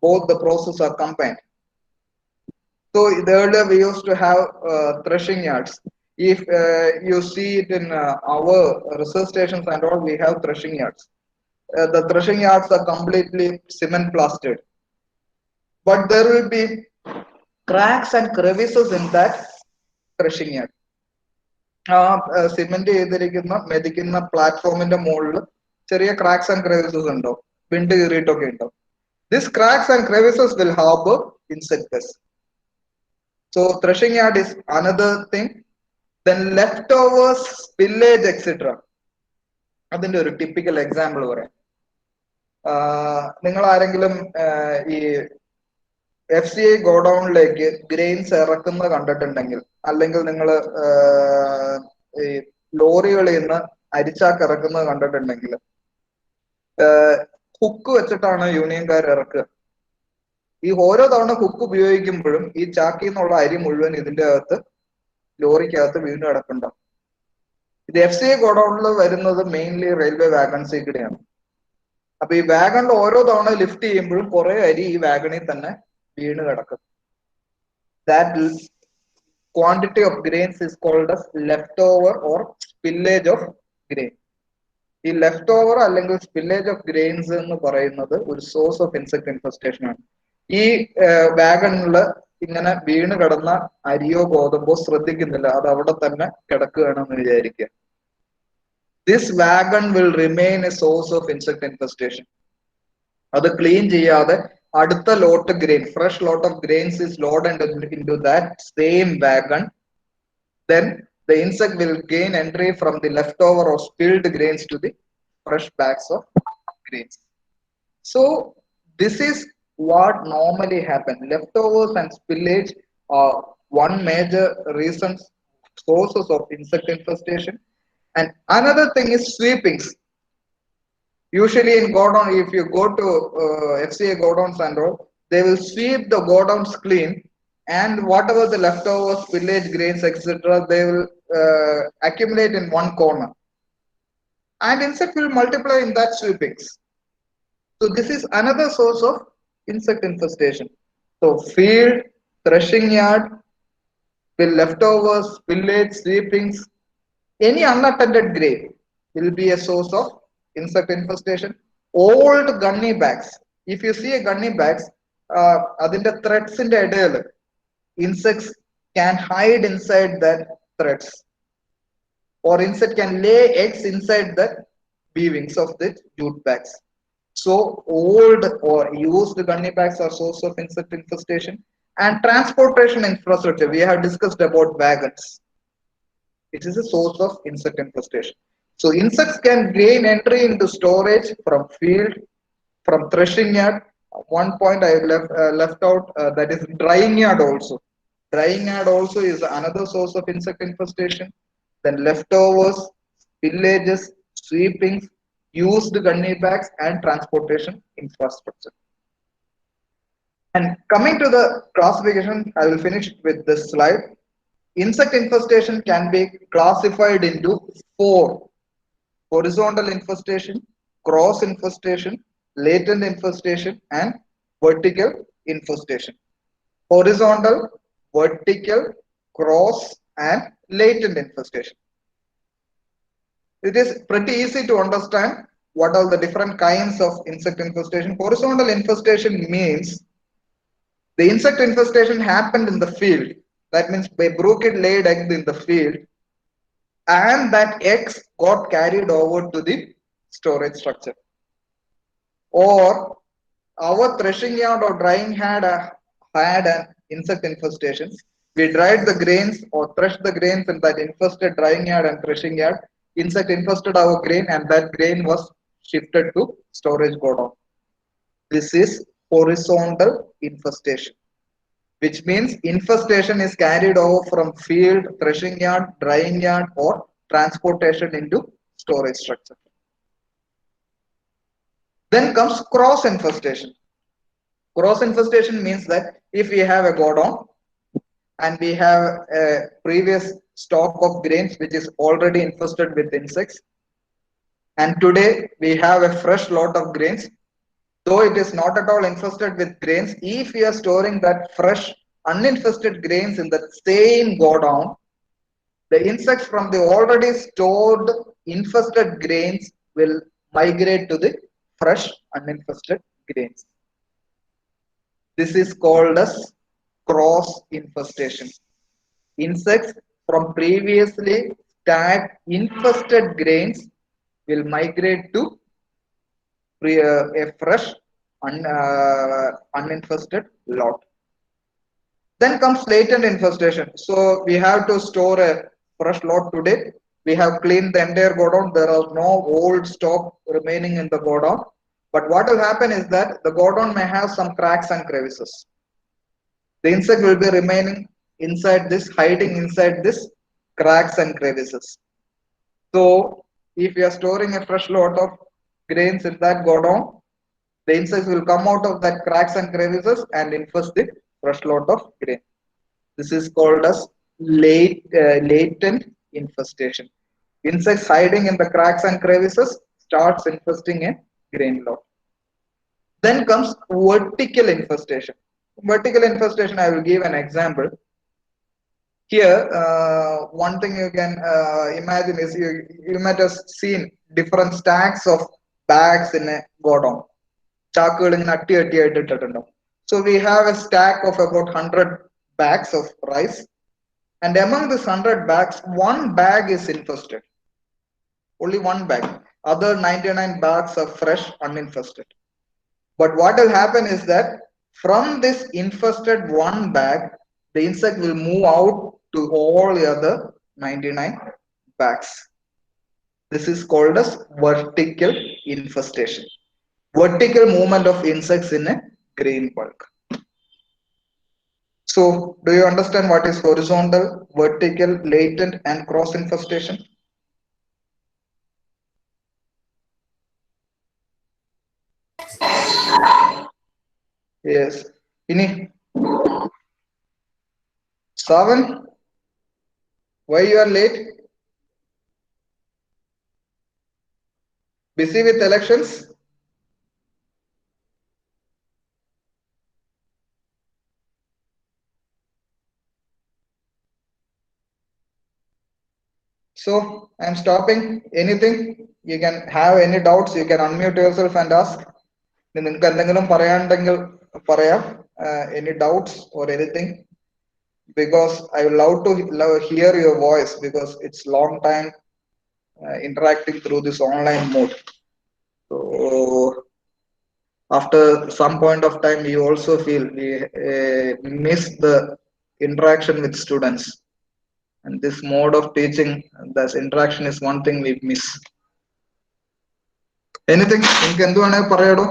Both the process are combined. So earlier we used to have threshing yards. If you see it in our research stations and all, we have threshing yards. The threshing yards are completely cement plastered, but there will be cracks and crevices in that threshing yard. Cement ചെയ്തിരിക്കുന്ന മെതിക്കുന്ന പ്ലാറ്റ്ഫോമിന്റെ മുകളിൽ ചെറിയ cracks and ക്രെവിസസ് ഉണ്ടാവും, വിണ്ട് കീറിയിട്ടൊക്കെ ഉണ്ടാവും. These cracks and crevices will harbor insect pests. So threshing yard is another thing. Then leftovers, spillage, etc. അതിന്റെ ഒരു typical example പറയാം. നിങ്ങൾ ആരെങ്കിലും ഈ FCI ഗോഡൌണിലേക്ക് ഗ്രെയിൻസ് ഇറക്കുന്നത് കണ്ടിട്ടുണ്ടെങ്കിൽ, അല്ലെങ്കിൽ നിങ്ങൾ ഈ ലോറികളിൽ നിന്ന് അരിച്ചാക്ക് ഇറക്കുന്നത് കണ്ടിട്ടുണ്ടെങ്കിൽ, ഹുക്ക് വെച്ചിട്ടാണ് യൂണിയൻകാർ ഇറക്കുക. ഈ ഓരോ തവണ ഹുക്ക് ഉപയോഗിക്കുമ്പോഴും ഈ ചാക്കിൽ നിന്നുള്ള അരി മുഴുവൻ ഇതിന്റെ അകത്ത് ലോറിക്കകത്ത് വീണ് കിടക്കുന്നുണ്ടാവും. ഇത് FCI ഗോഡൌണിൽ വരുന്നത് മെയിൻലി റെയിൽവേ വാഗൺസിൽ കൂടെയാണ്. അപ്പൊ ഈ വാഗണിൽ ഓരോ തവണ ലിഫ്റ്റ് ചെയ്യുമ്പോഴും കുറെ അരി ഈ വാഗണിൽ തന്നെ വീണ് കിടക്കും. That quantity of grains is called as leftover or spillage of grain. ഈ ലെഫ്റ്റ് ഓവർ അല്ലെങ്കിൽ സ്പില്ലേജ് ഓഫ് ഗ്രെയിൻസ് എന്ന് പറയുന്നത് ഒരു സോഴ്സ് ഓഫ് ഇൻസെക്ട് ഇൻഫെസ്റ്റേഷൻ ആണ്. ഈ വാഗണില് ഇങ്ങനെ വീണ് കിടന്ന അരിയോ ഗോതമ്പോ ശ്രദ്ധിക്കുന്നില്ല, അത് അവിടെ തന്നെ കിടക്കുകയാണെന്ന് വിചാരിക്കുക. This wagon will remain a source of insect infestation. അത് ക്ലീൻ ചെയ്യാതെ അടുത്ത lot grain, fresh lot of grains is loaded into that same wagon. Then the insect will gain entry from the leftover or spilled grains to the fresh bags of grains. So this is what normally happens. Leftovers and spillage are one major reasons, sources of insect infestation. And another thing is sweepings. Usually in godown, if you go to FCI godowns and all, they will sweep the godowns clean, and whatever the leftover spillage grains etc., they will accumulate in one corner, and insect will multiply in that sweepings. So this is another source of insect infestation. So field, threshing yard, with leftovers, spillage, sweepings, any unattended grain will be a source of insect infestation. Old gunny bags, if you see a gunny bags, adinte threads inde ideyil insects can hide inside that threads, or insect can lay eggs inside the weavings of the jute bags. So old or used gunny bags are source of insect infestation. And transportation infrastructure, we have discussed about wagons. It is a source of insect infestation. So insects can gain entry into storage from field, from threshing yard. One point I left out, that is drying yard also. Drying yard also is another source of insect infestation. Then leftovers, spillages, sweepings, used gunny bags, and transportation infrastructure. And coming to the classification, I will finish with this slide. Insect infestation can be classified into 4: horizontal infestation, cross infestation, latent infestation, and vertical infestation. Horizontal, vertical, cross, and latent infestation. It is pretty easy to understand what are the different kinds of insect infestation. Horizontal infestation means the insect infestation happened in the field. That means a brood laid egg in the field, and that eggs got carried over to the storage structure. Or our threshing yard or drying had an insect infestation. We dried the grains or threshed the grains in that infested drying yard and threshing yard. Insect infested our grain, and that grain was shifted to storage godown. This is horizontal infestation, which means infestation is carried over from field, threshing yard, drying yard, or transportation into storage structure. Then comes cross infestation. Cross infestation means that if we have a godown and we have a previous stock of grains which is already infested with insects, and today we have a fresh lot of grains, though it is not at all infested with grains, if we are storing that fresh uninfested grains in the same godown, the insects from the already stored infested grains will migrate to the fresh uninfested grains. This is called as cross infestation. Insects from previously stacked infested grains will migrate to a fresh uninfested lot. Then comes latent infestation. So we have to store a fresh lot today. We have cleaned the entire godown. There are no old stock remaining in the godown. But what will happen is that the godown may have some cracks and crevices. The insect will be remaining inside this, hiding inside this cracks and crevices. So if you are storing a fresh lot of grains in that godown, the insects will come out of that cracks and crevices and infest the fresh lot of grain. This is called as latent infestation. Insects hiding in the cracks and crevices starts infesting a grain lot. Then comes vertical infestation. Vertical infestation, I will give an example. Here, one thing you can imagine is you might have seen different stacks of bags in a godown. So we have a stack of about 100 bags of rice, and among this 100 bags, one bag is infested. Only one bag. Other 99 bags are fresh, uninfested. But what will happen is that from this infested one bag, the insect will move out to all the other 99 bags. This is called as vertical infestation. Vertical movement of insects in a grain bulk. So, do you understand what is horizontal, vertical, latent, and cross infestation? Yes. Ini 7. Why you are late? Busy with elections? So I'm stopping. Anything? You can have any doubts, you can unmute yourself and ask. Any doubts or anything? Because I would love to hear your voice, because it's long time interacting through this online mode. So after some point of time, you also feel we miss the interaction with students. And this mode of teaching, this interaction is one thing we miss. Anything? നിങ്ങൾക്ക് എന്ത് വേണേ പറയാടോ?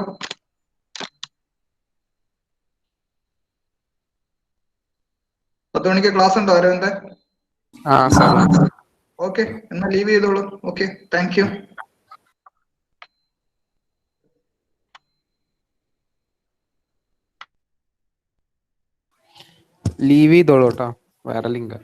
10 മണിക്ക് class ഉണ്ടോ Aravind? Sir. Okay, എന്നാ leave ചെയ്തോളൂ. Okay, thank you. Leave ചെയ്തോളൂ കേട്ടോ, വേറെ ലിങ്ക്.